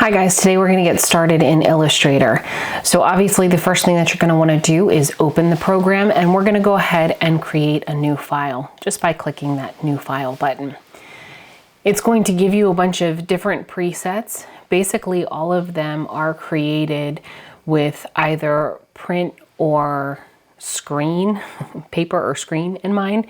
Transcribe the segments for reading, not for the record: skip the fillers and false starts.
Hi guys, today we're going to get started in Illustrator. So obviously the first thing that you're going to want to do is open the program, and we're going to go ahead and create a new file just by clicking that new file button. It's going to give you a bunch of different presets. Basically all of them are created with either print or screen, paper or screen in mind,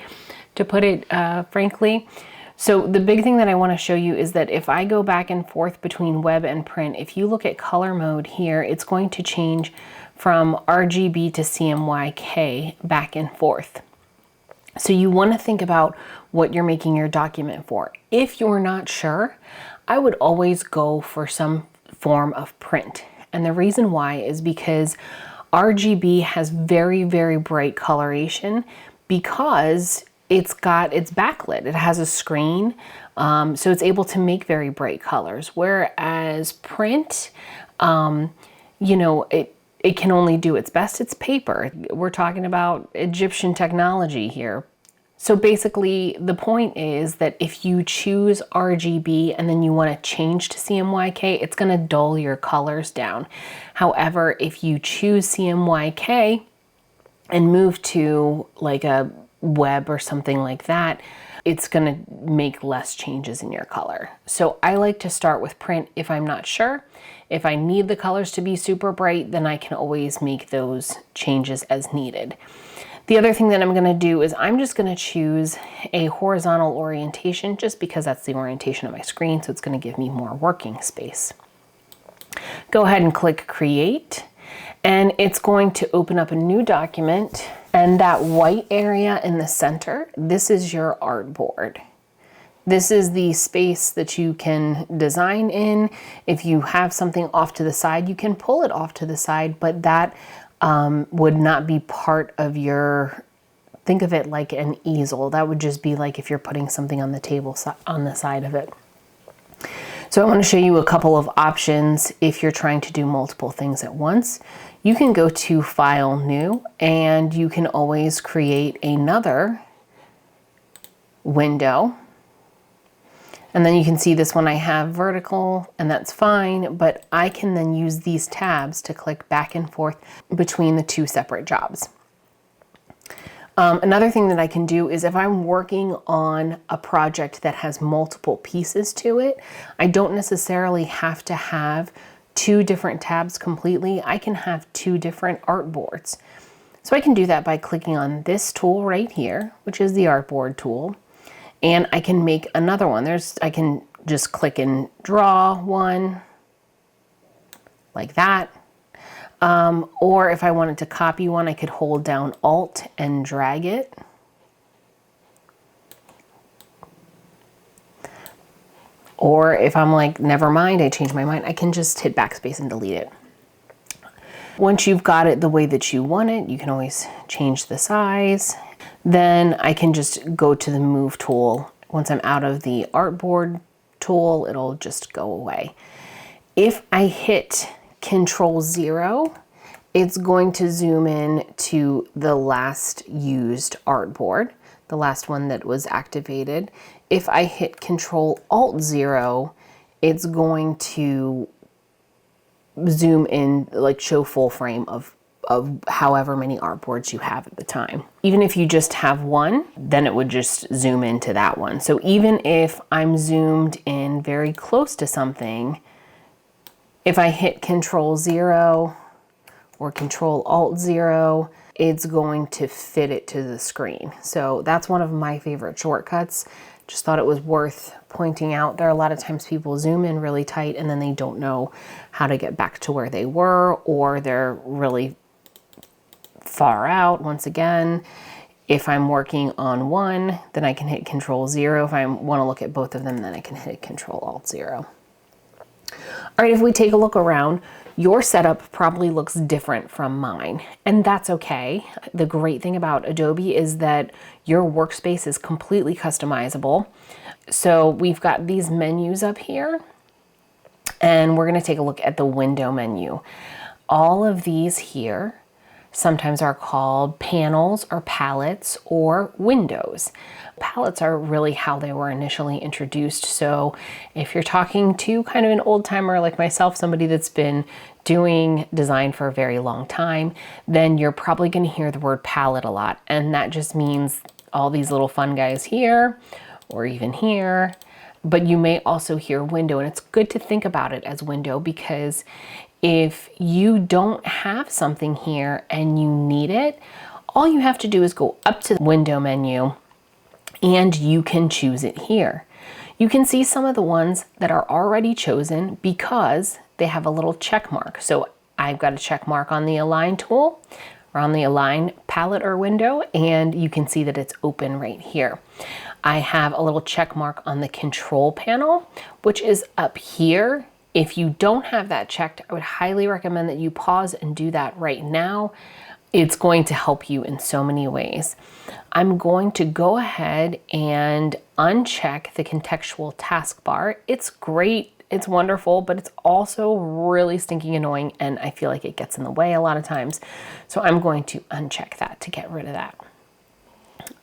to put it frankly. So the big thing that I want to show you is that if I go back and forth between web and print, if you look at color mode here, it's going to change from RGB to CMYK back and forth. So you want to think about what you're making your document for. If you're not sure, I would always go for some form of print. And the reason why is because RGB has very, very bright coloration because it's backlit. It has a screen, so it's able to make very bright colors. Whereas print, you know, it can only do its best. It's paper. We're talking about Egyptian technology here. So basically the point is that if you choose RGB and then you want to change to CMYK, it's going to dull your colors down. However, if you choose CMYK and move to like a web or something like that, it's going to make less changes in your color. So I like to start with print if I'm not sure. If I need the colors to be super bright, then I can always make those changes as needed. The other thing that I'm going to do is I'm just going to choose a horizontal orientation just because that's the orientation of my screen, so it's going to give me more working space. Go ahead and click Create, and it's going to open up a new document. And that white area in the center, this is your artboard. This is the space that you can design in. If you have something off to the side, you can pull it off to the side, but that would not be part of your, think of it like an easel. That would just be like if you're putting something on the table on the side of it. So I want to show you a couple of options if you're trying to do multiple things at once. You can go to File, New, and you can always create another window. And then you can see this one I have vertical, and that's fine, but I can then use these tabs to click back and forth between the two separate jobs. Another thing that I can do is if I'm working on a project that has multiple pieces to it, I don't necessarily have to have two different tabs completely. I can have two different artboards. So I can do that by clicking on this tool right here, which is the artboard tool, and I can make another one. I can just click and draw one like that. Or if I wanted to copy one, I could hold down Alt and drag it. Or if I'm like, never mind, I changed my mind, I can just hit backspace and delete it. Once you've got it the way that you want it, you can always change the size. Then I can just go to the Move tool. Once I'm out of the artboard tool, it'll just go away. If I hit Control-0, it's going to zoom in to the last used artboard, the last one that was activated. If I hit Control-Alt-0, it's going to zoom in, like show full frame of however many artboards you have at the time. Even if you just have one, then it would just zoom into that one. So even if I'm zoomed in very close to something, if I hit Control-0 or Control-Alt-0, it's going to fit it to the screen. So that's one of my favorite shortcuts. Just thought it was worth pointing out. There are a lot of times people zoom in really tight and then they don't know how to get back to where they were, or they're really far out. Once again, if I'm working on one, then I can hit Control-0. If I want to look at both of them, then I can hit Control-Alt-0. All right, if we take a look around, your setup probably looks different from mine, and that's okay. The great thing about Adobe is that your workspace is completely customizable. So we've got these menus up here, and we're going to take a look at the window menu. All of these here sometimes are called panels or palettes or windows. Palettes are really how they were initially introduced. So if you're talking to kind of an old timer like myself, somebody that's been doing design for a very long time, then you're probably going to hear the word palette a lot. And that just means all these little fun guys here or even here. But you may also hear window, and it's good to think about it as window, because if you don't have something here and you need it, all you have to do is go up to the window menu and you can choose it here. You can see some of the ones that are already chosen because they have a little check mark. So I've got a check mark on the align tool or on the align palette or window, and you can see that it's open right here. I have a little check mark on the control panel, which is up here. If you don't have that checked, I would highly recommend that you pause and do that right now. It's going to help you in so many ways. I'm going to go ahead and uncheck the contextual taskbar. It's great, it's wonderful, but it's also really stinking annoying, and I feel like it gets in the way a lot of times. So I'm going to uncheck that to get rid of that.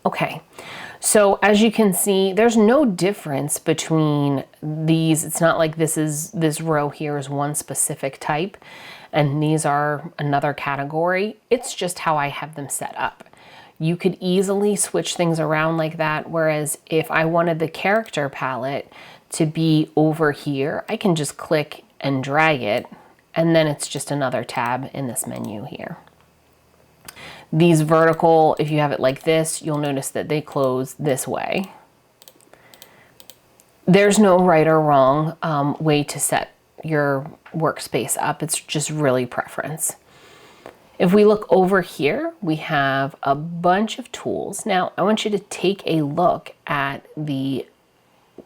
Okay, so as you can see, there's no difference between these. It's not like this row here is one specific type and these are another category. It's just how I have them set up. You could easily switch things around like that, whereas if I wanted the character palette to be over here, I can just click and drag it, and then it's just another tab in this menu here. These vertical, if you have it like this, you'll notice that they close this way. There's no right or wrong way to set your workspace up. It's just really preference. If we look over here, we have a bunch of tools. Now, I want you to take a look at the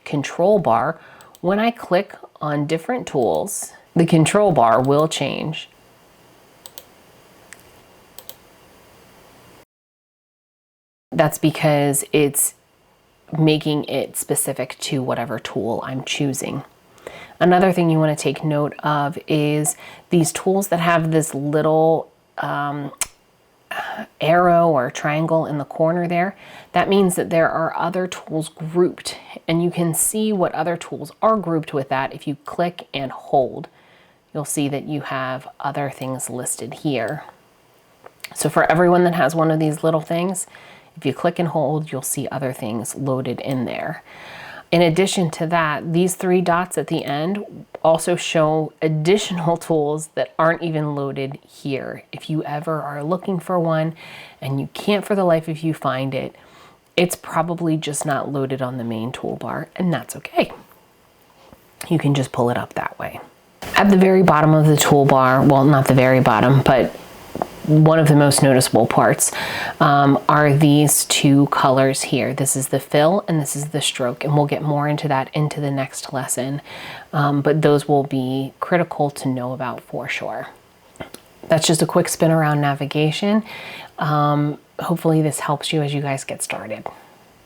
control bar. When I click on different tools, the control bar will change. That's because it's making it specific to whatever tool I'm choosing. Another thing you want to take note of is these tools that have this little arrow or triangle in the corner there. That means that there are other tools grouped, and you can see what other tools are grouped with that. If you click and hold, you'll see that you have other things listed here. So for everyone that has one of these little things, if you click and hold, you'll see other things loaded in there. In addition to that, these three dots at the end also show additional tools that aren't even loaded here. If you ever are looking for one and you can't for the life of you find it, it's probably just not loaded on the main toolbar, and that's okay. You can just pull it up that way. At the very bottom of the toolbar, well, not the very bottom, but one of the most noticeable parts are these two colors here. This is the fill and this is the stroke, and we'll get more into that into the next lesson, but those will be critical to know about for sure. That's just a quick spin around navigation. Hopefully this helps you as you guys get started.